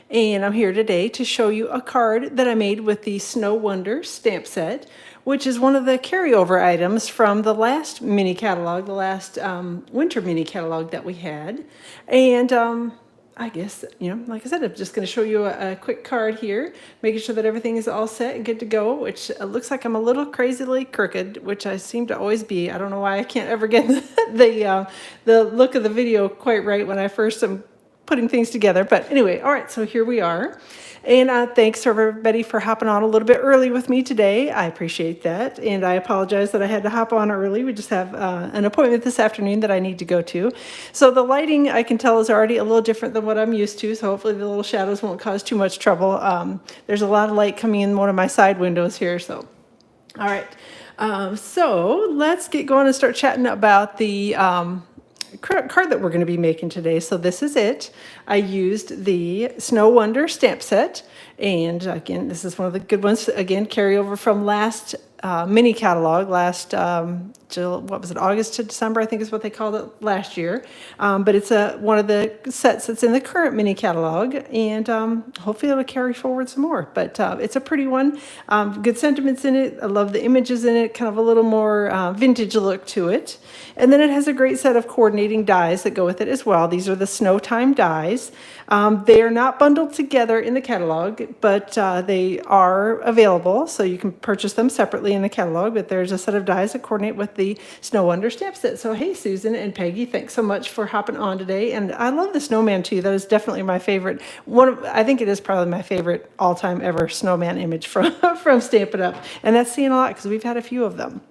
and I'm here today to show you a card that I made with the Snow Wonder stamp set, which is one of the carryover items from the last mini catalog, the last winter mini catalog that we had. And I guess, like I said, I'm just going to show you a quick card here, making sure that everything is all set and good to go, which looks like I'm a little crazily crooked, which I seem to always be. I don't know why I can't ever get the look of the video quite right when I first am putting things together. But anyway, all right, so here we are. And thanks to everybody for hopping on a little bit early with me today. I appreciate that. And I apologize that I had to hop on early. We just have an appointment this afternoon that I need to go to. So the lighting, I can tell, is already a little different than what I'm used to. So hopefully the little shadows won't cause too much trouble. There's a lot of light coming in one of my side windows here. So, all right. So let's get going and start chatting about the card that we're going to be making today. So this is it. I used the Snow Wonder stamp set, and again, this is one of the good ones. Again, carryover from last mini catalog, last what was it, August to December, I think is what they called it last year. But it's one of the sets that's in the current mini catalog, and hopefully it'll carry forward some more. But it's a pretty one. Good sentiments in it. I love the images in it, kind of a little more vintage look to it. And then it has a great set of coordinating dies that go with it as well. These are the Snow Time dies. They are not bundled together in the catalog, but they are available, so you can purchase them separately in the catalog. But there's a set of dies that coordinate with the Snow Wonder stamp set. So hey, Susan and Peggy, thanks so much for hopping on today. And I love the snowman too. That is definitely my favorite. I think it is probably my favorite all-time ever snowman image from from Stampin' Up. And that's saying a lot because we've had a few of them.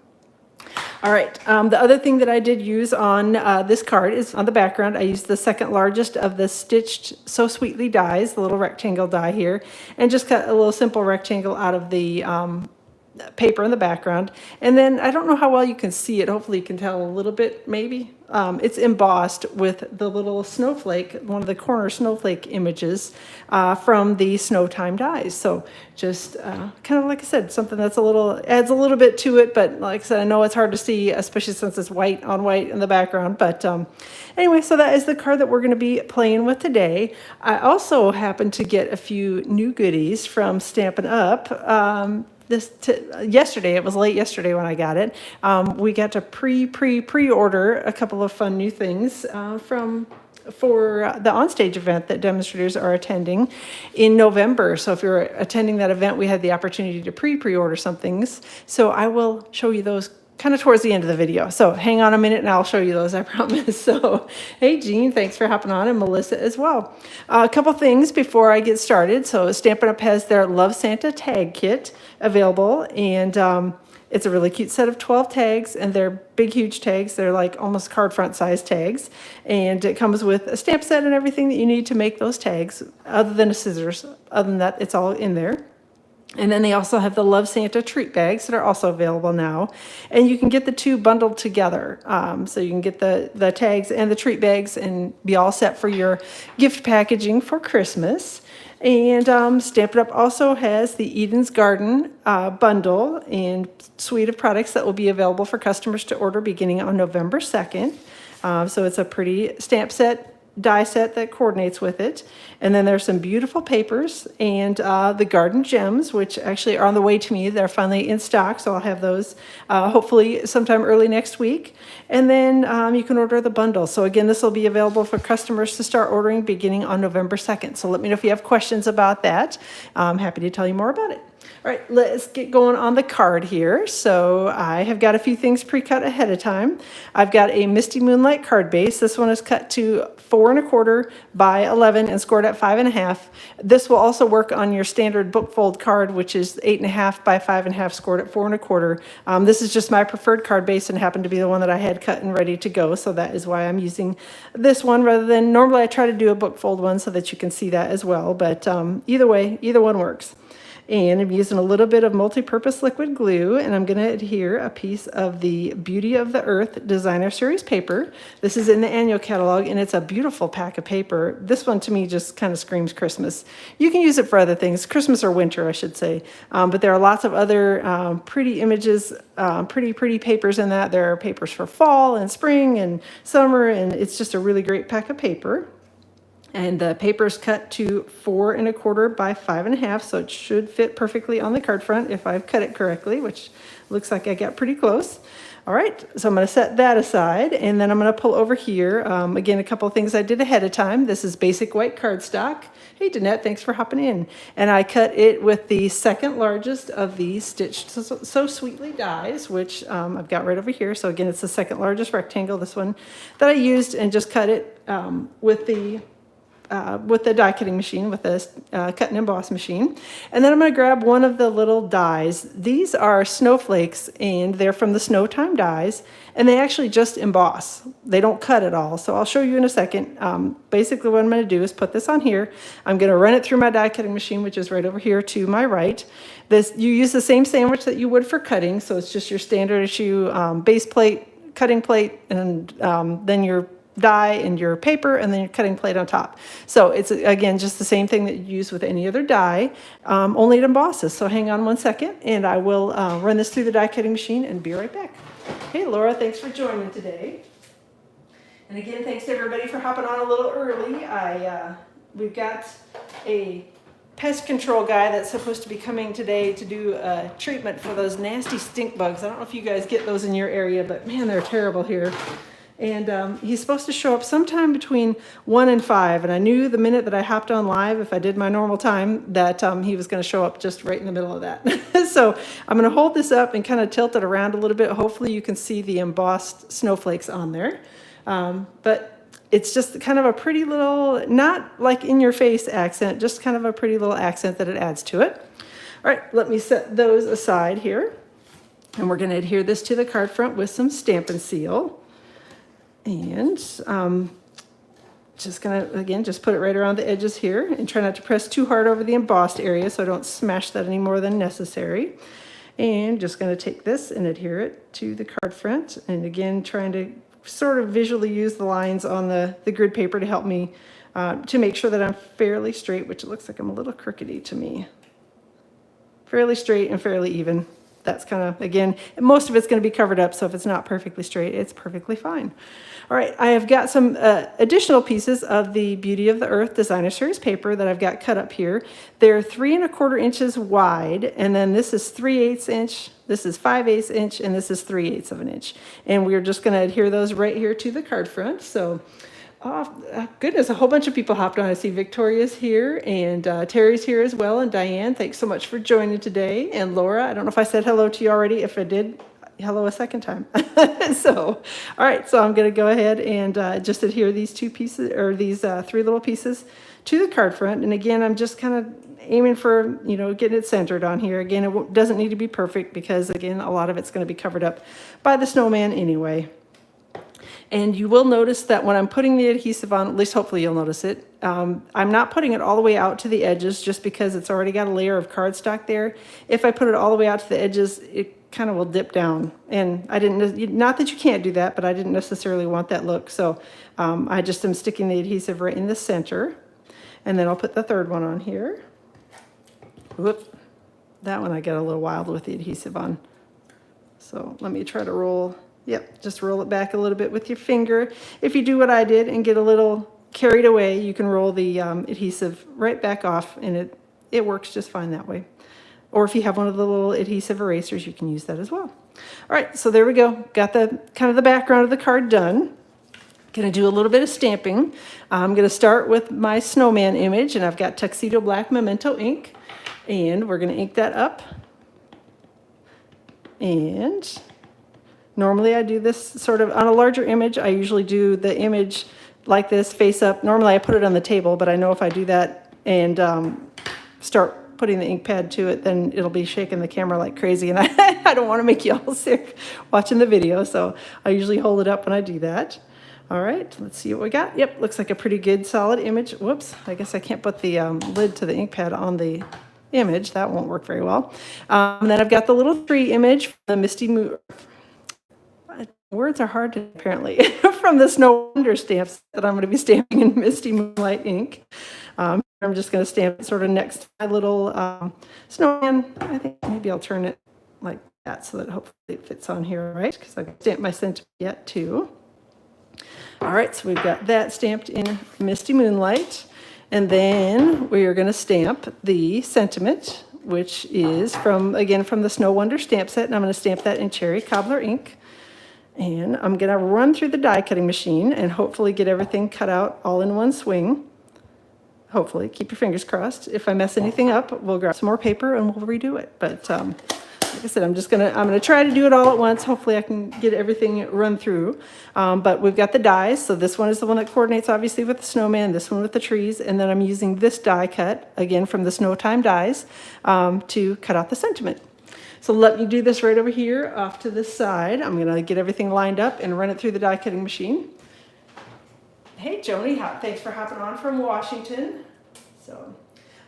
All right, the other thing that I did use on this card is on the background. I used the second largest of the Stitched So Sweetly dies, the little rectangle die here, and just cut a little simple rectangle out of the paper in the background. And then I don't know how well you can see it. Hopefully you can tell a little bit, maybe. It's embossed with the little snowflake, one of the corner snowflake images from the Snow Time dies. So just kind of like I said, something that's adds a little bit to it. But like I said, I know it's hard to see, especially since it's white on white in the background. But anyway, so that is the card that we're going to be playing with today. I also happened to get a few new goodies from Stampin' Up. Yesterday, it was late yesterday when I got it. We got to pre-order a couple of fun new things for the onstage event that demonstrators are attending in November. So if you're attending that event, we had the opportunity to pre-order some things. So I will show you those kind of towards the end of the video. So hang on a minute and I'll show you those, I promise. So, hey, Jean, thanks for hopping on, and Melissa as well. A couple things before I get started. So Stampin' Up! Has their Love Santa tag kit available, and it's a really cute set of 12 tags, and they're big, huge tags. They're like almost card front size tags, and it comes with a stamp set and everything that you need to make those tags, other than a scissors. Other than that, it's all in there. And then they also have the Love Santa treat bags that are also available now. And you can get the two bundled together. So you can get the tags and the treat bags and be all set for your gift packaging for Christmas. And Stampin' Up! Also has the Eden's Garden bundle and suite of products that will be available for customers to order beginning on November 2nd. So it's a pretty stamp set, die set that coordinates with it. And then there's some beautiful papers and the garden gems, which actually are on the way to me. They're finally in stock, so I'll have those hopefully sometime early next week. And then you can order the bundle. So again, this will be available for customers to start ordering beginning on November 2nd. So let me know if you have questions about that. I'm happy to tell you more about it. All right, let's get going on the card here. So I have got a few things pre-cut ahead of time. I've got a Misty Moonlight card base. This one is cut to 4 1/4 by 11 and scored at 5 1/2. This will also work on your standard book fold card, which is 8 1/2 by 5 1/2, scored at 4 1/4. This is just my preferred card base and happened to be the one that I had cut and ready to go. So that is why I'm using this one rather than, normally I try to do a book fold one so that you can see that as well. But either way, either one works. And I'm using a little bit of multi-purpose liquid glue, and I'm going to adhere a piece of the Beauty of the Earth Designer Series paper. This is in the annual catalog, and it's a beautiful pack of paper. This one to me just kind of screams Christmas. You can use it for other things, Christmas or winter, I should say. But there are lots of other pretty images, pretty papers in that. There are papers for fall and spring and summer, and it's just a really great pack of paper. And the paper is cut to 4¼ by 5½, so it should fit perfectly on the card front if I've cut it correctly, which looks like I got pretty close. All right, so I'm going to set that aside, and then I'm going to pull over here. Again, a couple of things I did ahead of time. This is basic white cardstock. Hey, Danette, thanks for hopping in. And I cut it with the second largest of these Stitched So Sweetly dies, which I've got right over here. So again, it's the second largest rectangle, this one that I used, and just cut it with the die cutting machine, with the cut and emboss machine. And then I'm going to grab one of the little dies. These are snowflakes, and they're from the Snow Time dies, and they actually just emboss. They don't cut at all. So I'll show you in a second. Basically what I'm going to do is put this on here. I'm going to run it through my die cutting machine, which is right over here to my right. You use the same sandwich that you would for cutting, so it's just your standard issue base plate, cutting plate, and then your die and your paper, and then your cutting plate on top. So it's, again, just the same thing that you use with any other die, only it embosses. So hang on one second, and I will run this through the die cutting machine and be right back. Hey, Laura, thanks for joining today. And again, thanks to everybody for hopping on a little early. We've got a pest control guy that's supposed to be coming today to do a treatment for those nasty stink bugs. I don't know if you guys get those in your area, but man, they're terrible here. And he's supposed to show up sometime between 1 and 5. And I knew the minute that I hopped on live, if I did my normal time, that he was going to show up just right in the middle of that. So I'm going to hold this up and kind of tilt it around a little bit. Hopefully you can see the embossed snowflakes on there. But it's just kind of a pretty little, not like in your face accent, just kind of a pretty little accent that it adds to it. All right, let me set those aside here. And we're going to adhere this to the card front with some Stampin' Seal. And just gonna, again, just put it right around the edges here and try not to press too hard over the embossed area so I don't smash that any more than necessary. And just gonna take this and adhere it to the card front. And again, trying to sort of visually use the lines on the grid paper to help me to make sure that I'm fairly straight, which it looks like I'm a little crookedy to me. Fairly straight and fairly even. That's kind of, again, most of it's going to be covered up, so if it's not perfectly straight, it's perfectly fine. All right, I have got some additional pieces of the Beauty of the Earth Designer Series paper that I've got cut up here. They're 3¼ inches wide, and then this is 3/8 inch, this is 5/8 inch, and this is 3/8 of an inch. And we're just going to adhere those right here to the card front. So, oh, goodness, a whole bunch of people hopped on. I see Victoria's here, and Terry's here as well, and Diane, thanks so much for joining today. And Laura, I don't know if I said hello to you already. If I did, hello a second time. So, all right, so I'm going to go ahead and just adhere these two pieces, or these 3 little pieces to the card front. And again, I'm just kind of aiming for, you know, getting it centered on here. Again, it doesn't need to be perfect because, again, a lot of it's going to be covered up by the snowman anyway. And you will notice that when I'm putting the adhesive on, at least hopefully you'll notice it, I'm not putting it all the way out to the edges just because it's already got a layer of cardstock there. If I put it all the way out to the edges, it kind of will dip down. And I didn't, not that you can't do that, but I didn't necessarily want that look. So I just am sticking the adhesive right in the center. And then I'll put the third one on here. Whoop, that one I got a little wild with the adhesive on. So let me try to roll. Yep, just roll it back a little bit with your finger. If you do what I did and get a little carried away, you can roll the adhesive right back off, and it works just fine that way. Or if you have one of the little adhesive erasers, you can use that as well. All right, so there we go. Got the kind of the background of the card done. Gonna do a little bit of stamping. I'm gonna start with my snowman image, and I've got Tuxedo Black Memento ink, and we're gonna ink that up. And normally I do this sort of on a larger image. I usually do the image like this, face up. Normally I put it on the table, but I know if I do that and start putting the ink pad to it, then it'll be shaking the camera like crazy, and I don't want to make you all sick watching the video, so I usually hold it up when I do that. All right, let's see what we got. Yep, looks like a pretty good solid image. Whoops, I guess I can't put the lid to the ink pad on the image. That won't work very well. And then I've got the little tree image, the Misty Moon. Words are hard to, apparently, from the Snow Wonder stamps that I'm going to be stamping in Misty Moonlight ink. I'm just going to stamp it sort of next to my little snowman. I think maybe I'll turn it like that so that hopefully it fits on here, right? Because I've stamped my sentiment yet too. All right, so we've got that stamped in Misty Moonlight. And then we are going to stamp the sentiment, which is again, from the Snow Wonder stamp set. And I'm going to stamp that in Cherry Cobbler ink. And I'm going to run through the die cutting machine and hopefully get everything cut out all in one swing. Hopefully, keep your fingers crossed. If I mess anything up, we'll grab some more paper and we'll redo it. But like I said, I'm gonna try to do it all at once. Hopefully I can get everything run through. But we've got the dies. So this one is the one that coordinates obviously with the snowman, this one with the trees. And then I'm using this die cut, again from the Snow Time dies, to cut out the sentiment. So let me do this right over here off to the side. I'm gonna get everything lined up and run it through the die cutting machine. Hey Joni, thanks for hopping on from Washington. So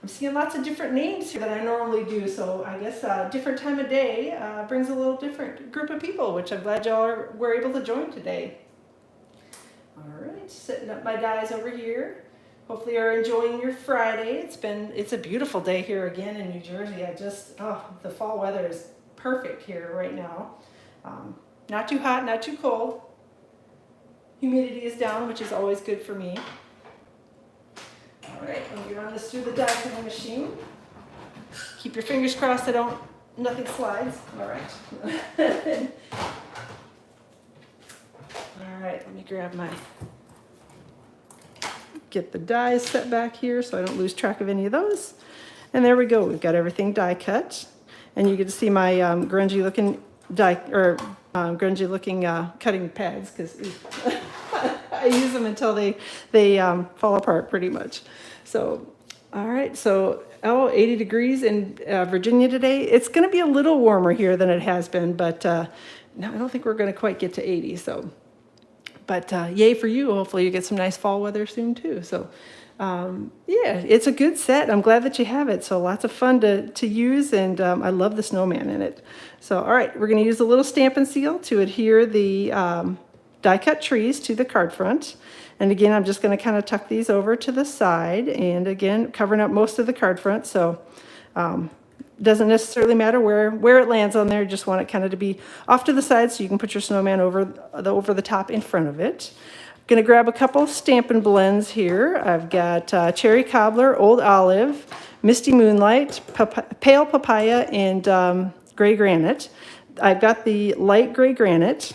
I'm seeing lots of different names here that I normally do, so I guess different time of day brings a little different group of people, which I'm glad y'all were able to join today. All right, setting up my dies over here. Hopefully you're enjoying your Friday. It's a beautiful day here again in New Jersey. The fall weather is perfect here right now. Not too hot, not too cold. Humidity is down, which is always good for me. All right, let me run this through the die cutting machine. Keep your fingers crossed nothing slides. All right. All right, let me get the dies set back here so I don't lose track of any of those. And there we go, we've got everything die cut. And you get to see my grungy looking cutting pads, because I use them until they fall apart pretty much. So, all right, so 80 degrees in Virginia today. It's going to be a little warmer here than it has been, but no, I don't think we're going to quite get to 80. So, but yay for you. Hopefully you get some nice fall weather soon too. So, yeah, it's a good set. I'm glad that you have it. So lots of fun to use, and I love the snowman in it. So, all right, we're going to use a little Stampin' Seal to adhere the die cut trees to the card front. And again, I'm just going to kind of tuck these over to the side, and again, covering up most of the card front. So doesn't necessarily matter where it lands on there. Just want it kind of to be off to the side so you can put your snowman over the top in front of it. I'm going to grab a couple of Stampin' blends here. I've got Cherry Cobbler, Old Olive, Misty Moonlight, Pale Papaya, and Gray Granite. I've got the light Gray Granite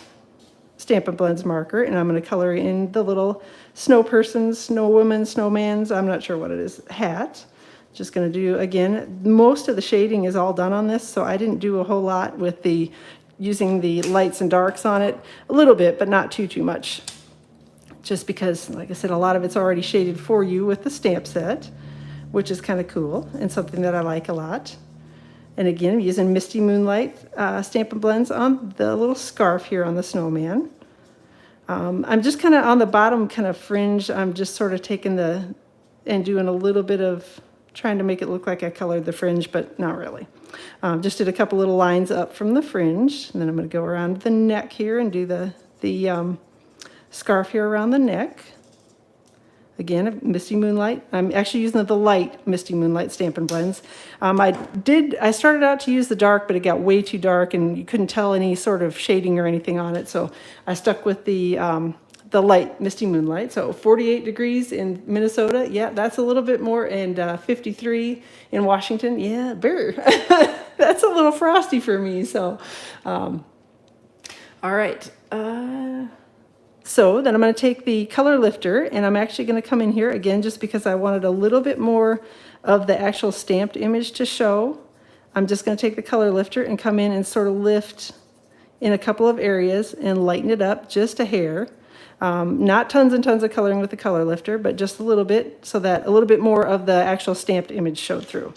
Stampin' Blends marker, and I'm going to color in the little snow persons, snow woman, snowmans, I'm not sure what it is, hat. Just going to do, again, most of the shading is all done on this, so I didn't do a whole lot with using the lights and darks on it. A little bit, but not too much. Just because, like I said, a lot of it's already shaded for you with the stamp set, which is kind of cool and something that I like a lot. And again, I'm using Misty Moonlight Stampin' Blends on the little scarf here on the snowman. I'm just kind of on the bottom kind of fringe. I'm just sort of taking and doing a little bit of trying to make it look like I colored the fringe, but not really. Just did a couple little lines up from the fringe, and then I'm going to go around the neck here and do the scarf here around the neck. Again, Misty Moonlight. I'm actually using the light Misty Moonlight Stampin' Blends. I started out to use the dark, but it got way too dark and you couldn't tell any sort of shading or anything on it. So I stuck with the light Misty Moonlight. So 48 degrees in Minnesota. Yeah, that's a little bit more. And 53 in Washington. Yeah, that's a little frosty for me. So, all right. So then I'm going to take the color lifter, and I'm actually going to come in here again just because I wanted a little bit more of the actual stamped image to show. I'm just going to take the color lifter and come in and sort of lift in a couple of areas and lighten it up just a hair. Not tons and tons of coloring with the color lifter, but just a little bit so that a little bit more of the actual stamped image showed through.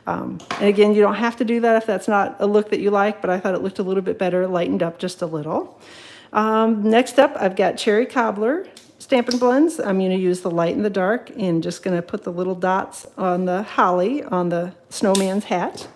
And again, you don't have to do that if that's not a look that you like, but I thought it looked a little bit better, lightened up just a little. Next up, I've got Cherry Cobbler Stampin' Blends. I'm going to use the light and the dark and just going to put the little dots on the holly on the snowman's hat.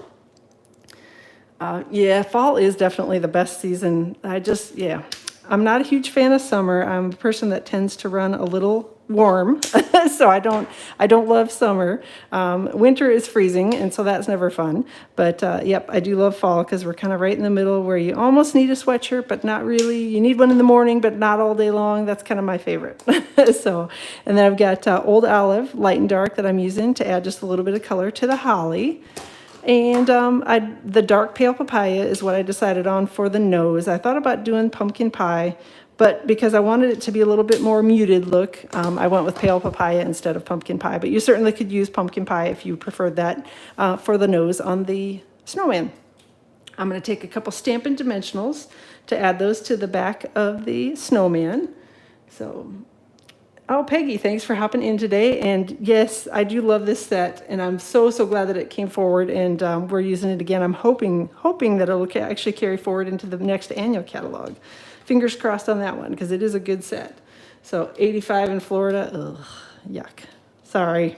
Yeah, fall is definitely the best season. I'm not a huge fan of summer. I'm a person that tends to run a little warm, so I don't love summer. Winter is freezing, and so that's never fun. But yep, I do love fall because we're kind of right in the middle where you almost need a sweatshirt, but not really. You need one in the morning, but not all day long. That's kind of my favorite. So, and then I've got Old Olive, light and dark, that I'm using to add just a little bit of color to the holly. And the dark pale papaya is what I decided on for the nose. I thought about doing pumpkin pie, but because I wanted it to be a little bit more muted look, I went with pale papaya instead of pumpkin pie. But you certainly could use pumpkin pie if you preferred that for the nose on the snowman. I'm going to take a couple Stampin' Dimensionals to add those to the back of the snowman. So, oh, Peggy, thanks for hopping in today. And yes, I do love this set, and I'm so glad that it came forward, and we're using it again. I'm hoping that it'll actually carry forward into the next annual catalog. Fingers crossed on that one, because it is a good set. So 85 in Florida, ugh, yuck. Sorry.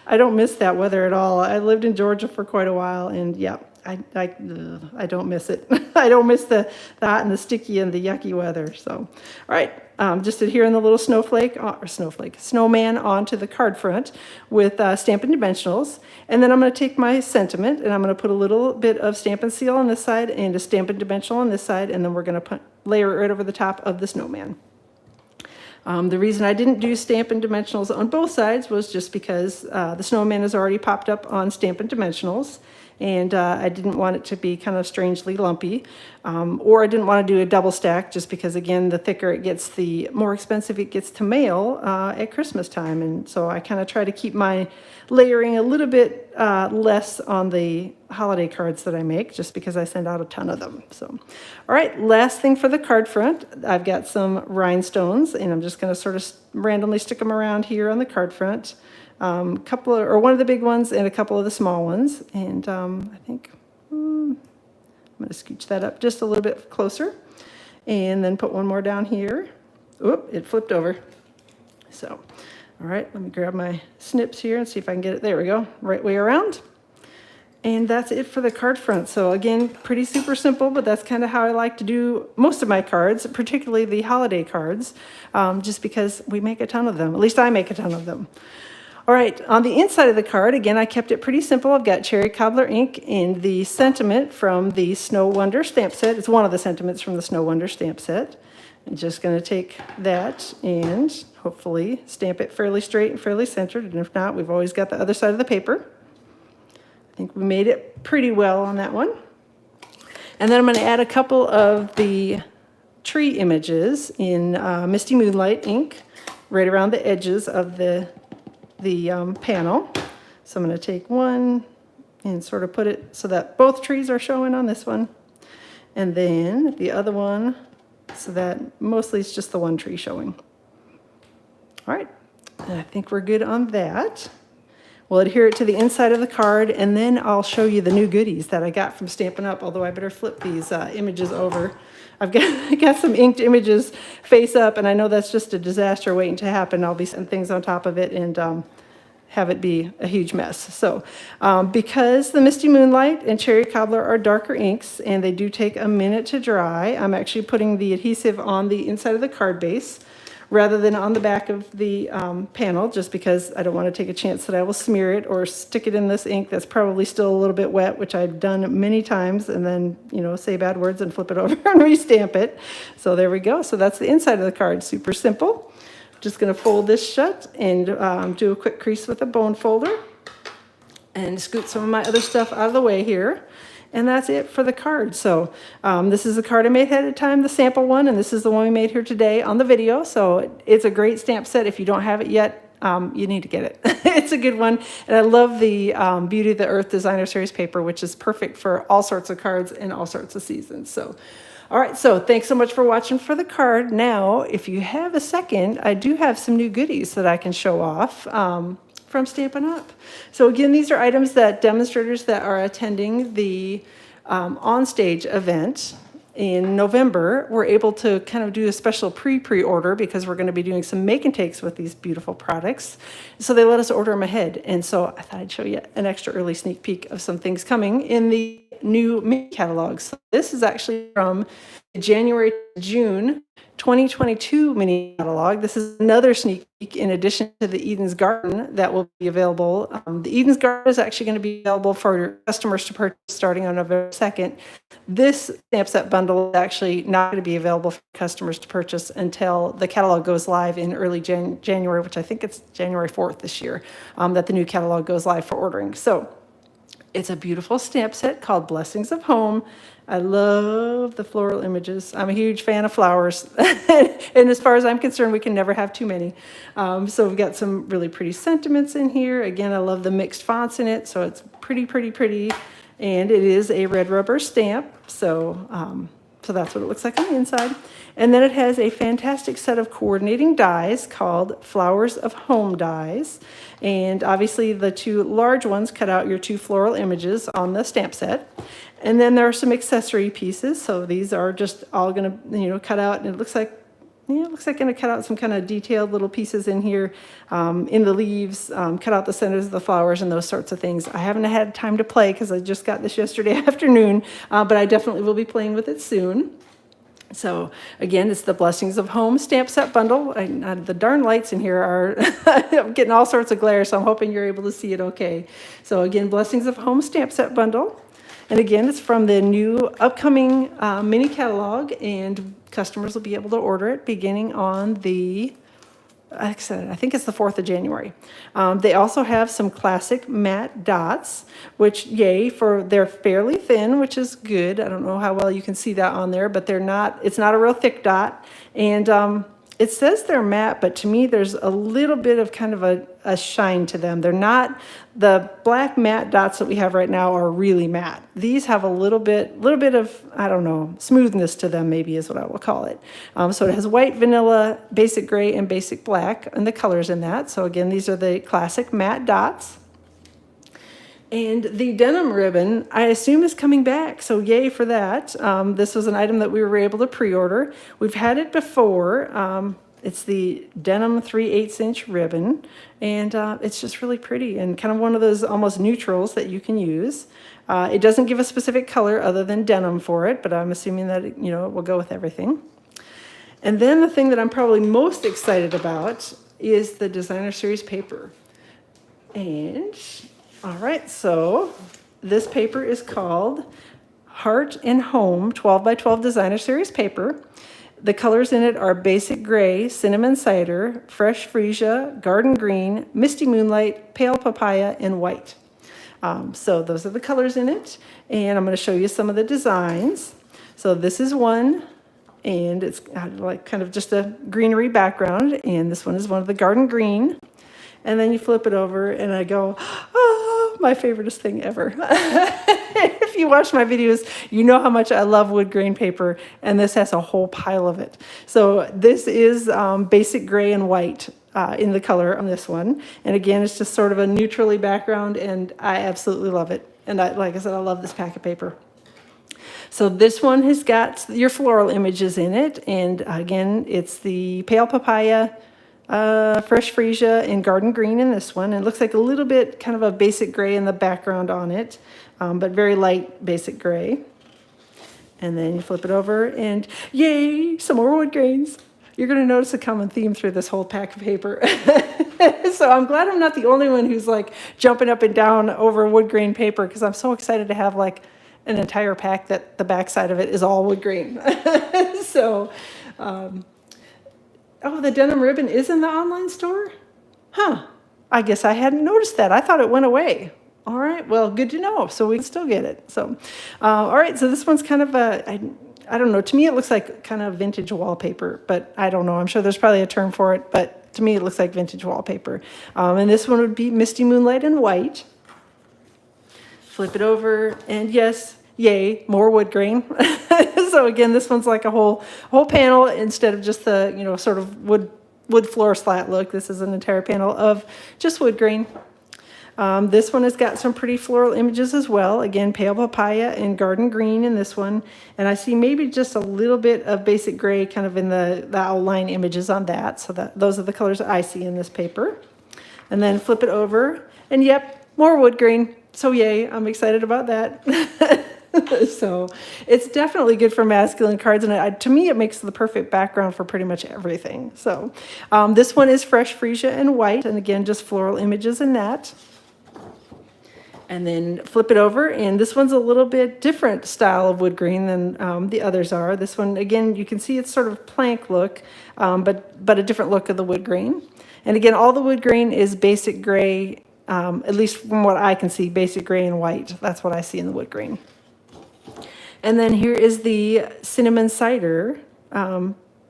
I don't miss that weather at all. I lived in Georgia for quite a while, and yeah, I don't miss it. I don't miss the hot and the sticky and the yucky weather. So, all right, just adhering the little snowman onto the card front with Stampin' Dimensionals. And then I'm going to take my sentiment, and I'm going to put a little bit of Stampin' Seal on this side and a Stampin' Dimensional on this side, and then we're going to layer it right over the top of the snowman. The reason I didn't do Stampin' Dimensionals on both sides was just because the snowman has already popped up on Stampin' Dimensionals, and I didn't want it to be kind of strangely lumpy, or I didn't want to do a double stack just because, again, the thicker it gets, the more expensive it gets to mail at Christmas time. And so I kind of try to keep my layering a little bit less on the holiday cards that I make, just because I send out a ton of them. So, all right, last thing for the card front, I've got some rhinestones, and I'm just going to sort of randomly stick them around here on the card front. One of the big ones and a couple of the small ones. And I think I'm going to scooch that up just a little bit closer, and then put one more down here. Oop, it flipped over. So, all right, let me grab my snips here and see if I can get it. There we go, right way around. And that's it for the card front. So again, pretty super simple, but that's kind of how I like to do most of my cards, particularly the holiday cards, just because we make a ton of them. At least I make a ton of them. All right, on the inside of the card, again, I kept it pretty simple. I've got cherry cobbler ink in the sentiment from the Snow Wonder stamp set. It's one of the sentiments from the Snow Wonder stamp set. I'm just going to take that and hopefully stamp it fairly straight and fairly centered. And if not, we've always got the other side of the paper. I think we made it pretty well on that one. And then I'm going to add a couple of the tree images in Misty Moonlight ink right around the edges of the panel. So I'm going to take one and sort of put it so that both trees are showing on this one, and then the other one so that mostly it's just the one tree showing. All right, and I think we're good on that. We'll adhere it to the inside of the card, and then I'll show you the new goodies that I got from Stampin' Up, although I better flip these images over. I got some inked images face up, and I know that's just a disaster waiting to happen. I'll be setting things on top of it and have it be a huge mess. So because the Misty Moonlight and Cherry Cobbler are darker inks and they do take a minute to dry, I'm actually putting the adhesive on the inside of the card base rather than on the back of the panel, just because I don't want to take a chance that I will smear it or stick it in this ink that's probably still a little bit wet, which I've done many times, and then, you know, say bad words and flip it over and restamp it. So there we go. So that's the inside of the card. Super simple. Just going to fold this shut and do a quick crease with a bone folder and scoot some of my other stuff out of the way here. And that's it for the card. So this is the card I made ahead of time, the sample one, and this is the one we made here today on the video. So it's a great stamp set. If you don't have it yet, you need to get it. It's a good one. And I love the Beauty of the Earth Designer Series paper, which is perfect for all sorts of cards and all sorts of seasons. So, all right, so thanks so much for watching for the card. Now, if you have a second, I do have some new goodies that I can show off from Stampin' Up. So again, these are items that demonstrators that are attending the onstage event in November were able to kind of do a special pre-order because we're going to be doing some make and takes with these beautiful products. So they let us order them ahead. And so I thought I'd show you an extra early sneak peek of some things coming in the new mini catalog. So this is actually from January to June 2022 mini catalog. This is another sneak peek in addition to the Eden's Garden that will be available. The Eden's Garden is actually going to be available for customers to purchase starting on November 2nd. This stamp set bundle is actually not going to be available for customers to purchase until the catalog goes live in early January, which I think it's January 4th this year, that the new catalog goes live for ordering. So it's a beautiful stamp set called Blessings of Home. I love the floral images. I'm a huge fan of flowers. And as far as I'm concerned, we can never have too many. So we've got some really pretty sentiments in here. Again, I love the mixed fonts in it. So it's pretty, pretty, pretty. And it is a red rubber stamp. So that's what it looks like on the inside. And then it has a fantastic set of coordinating dies called Flowers of Home dies. And obviously the two large ones cut out your two floral images on the stamp set. And then there are some accessory pieces. So these are just all going to, cut out. And it looks like, going to cut out some kind of detailed little pieces in here, in the leaves, cut out the centers of the flowers and those sorts of things. I haven't had time to play because I just got this yesterday afternoon, but I definitely will be playing with it soon. So again, it's the Blessings of Home stamp set bundle. The darn lights in here are, I'm getting all sorts of glare, so I'm hoping you're able to see it okay. So again, Blessings of Home stamp set bundle. And again, it's from the new upcoming mini catalog, and customers will be able to order it beginning on the, like I said, I think it's the 4th of January. They also have some classic matte dots, which, yay, they're fairly thin, which is good. I don't know how well you can see that on there, but it's not a real thick dot. And it says they're matte, but to me, there's a little bit of kind of a shine to them. They're not, the black matte dots that we have right now are really matte. These have a little bit of, I don't know, smoothness to them, maybe is what I will call it. So it has white, vanilla, basic gray, and basic black, and the colors in that. So again, these are the classic matte dots. And the denim ribbon, I assume, is coming back, so yay for that. This was an item that we were able to pre-order. We've had it before. It's the denim 3/8" ribbon, and it's just really pretty and kind of one of those almost neutrals that you can use. It doesn't give a specific color other than denim for it, but I'm assuming that it will go with everything. And then the thing that I'm probably most excited about is the designer series paper. And all right, so this paper is called Heart and Home 12 by 12 Designer Series paper. The colors in it are basic gray, cinnamon cider, fresh freesia, garden green, misty moonlight, pale papaya, and white. So those are the colors in it, and I'm going to show you some of the designs. So this is one, and it's like kind of just a greenery background, and this one is one of the garden green. And then you flip it over, and I go, oh, my favoriteest thing ever. If you watch my videos, you know how much I love wood grain paper, and this has a whole pile of it. So this is basic gray and white in the color on this one. And again, it's just sort of a neutrally background, and I absolutely love it. And like I said, I love this pack of paper. So this one has got your floral images in it. And again, it's the pale papaya, fresh freesia, and garden green in this one. And it looks like a little bit kind of a basic gray in the background on it, but very light basic gray. And then you flip it over and yay, some more wood grains. You're going to notice a common theme through this whole pack of paper. So I'm glad I'm not the only one who's like jumping up and down over wood grain paper, because I'm so excited to have like an entire pack that the backside of it is all wood grain. So, oh, the denim ribbon is in the online store? Huh. I guess I hadn't noticed that. I thought it went away. All right. Well, good to know. So we can still get it. So, all right. So this one's kind of I don't know. To me, it looks like kind of vintage wallpaper, but I don't know. I'm sure there's probably a term for it, but to me, it looks like vintage wallpaper. And this one would be Misty Moonlight in white. Flip it over, and yes, yay, more wood grain. So again, this one's like a whole panel instead of just the sort of wood floor slat look. This is an entire panel of just wood grain. This one has got some pretty floral images as well. Again, pale papaya and garden green in this one. And I see maybe just a little bit of basic gray kind of in the outline images on that. So those are the colors I see in this paper. And then flip it over, and yep, more wood grain. So yay, I'm excited about that. So it's definitely good for masculine cards, and to me, it makes the perfect background for pretty much everything. So this one is fresh freesia and white, and again, just floral images in that. And then flip it over, and this one's a little bit different style of wood green than the others are. This one, again, you can see it's sort of plank look, but a different look of the wood grain. And again, all the wood grain is basic gray, at least from what I can see, basic gray and white. That's what I see in the wood grain. And then here is the cinnamon cider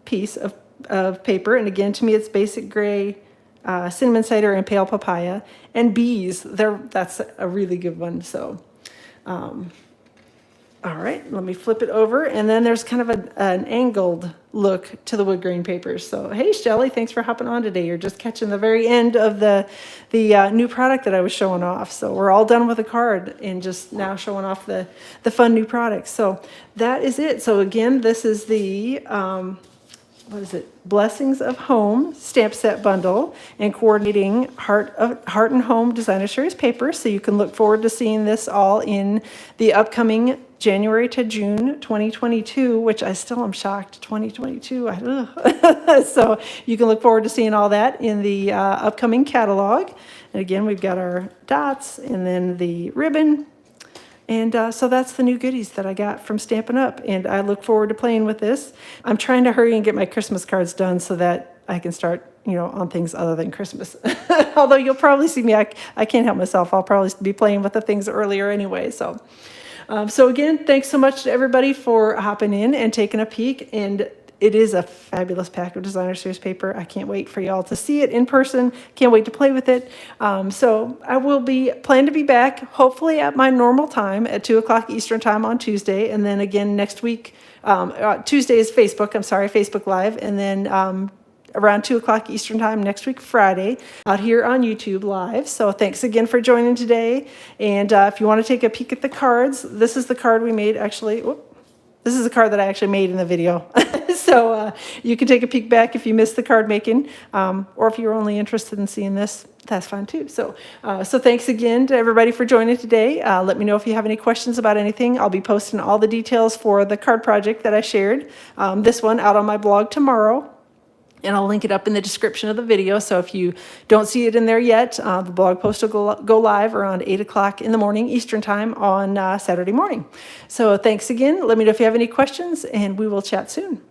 piece of paper. And again, to me, it's basic gray, cinnamon cider and pale papaya, and bees. That's a really good one. So, all right, let me flip it over. And then there's kind of an angled look to the wood grain papers. So, hey, Shelly, thanks for hopping on today. You're just catching the very end of the new product that I was showing off. So we're all done with the card and just now showing off the fun new products. So that is it. So again, this is the what is it? Blessings of Home stamp set bundle, and coordinating Heart and Home Designer Series paper. So you can look forward to seeing this all in the upcoming January to June 2022, which I still am shocked, 2022. So you can look forward to seeing all that in the upcoming catalog. And again, we've got our dots and then the ribbon. And so that's the new goodies that I got from Stampin' Up! And I look forward to playing with this. I'm trying to hurry and get my Christmas cards done so that I can start, on things other than Christmas. Although you'll probably see me, I can't help myself. I'll probably be playing with the things earlier anyway. So again, thanks so much to everybody for hopping in and taking a peek. And it is a fabulous pack of Designer Series paper. I can't wait for y'all to see it in person. Can't wait to play with it. So I will plan to be back, hopefully at my normal time at 2 o'clock Eastern time on Tuesday. And then again next week, Tuesday is Facebook Live. And then around 2 o'clock Eastern time next week, Friday, out here on YouTube Live. So thanks again for joining today. And if you want to take a peek at the cards, this is the card we made actually. This is a card that I actually made in the video. So you can take a peek back if you missed the card making, or if you're only interested in seeing this, that's fine too. So thanks again to everybody for joining today. Let me know if you have any questions about anything. I'll be posting all the details for the card project that I shared, this one out on my blog tomorrow. And I'll link it up in the description of the video. So if you don't see it in there yet, the blog post will go live around 8 o'clock in the morning Eastern time on Saturday morning. So thanks again. Let me know if you have any questions, and we will chat soon.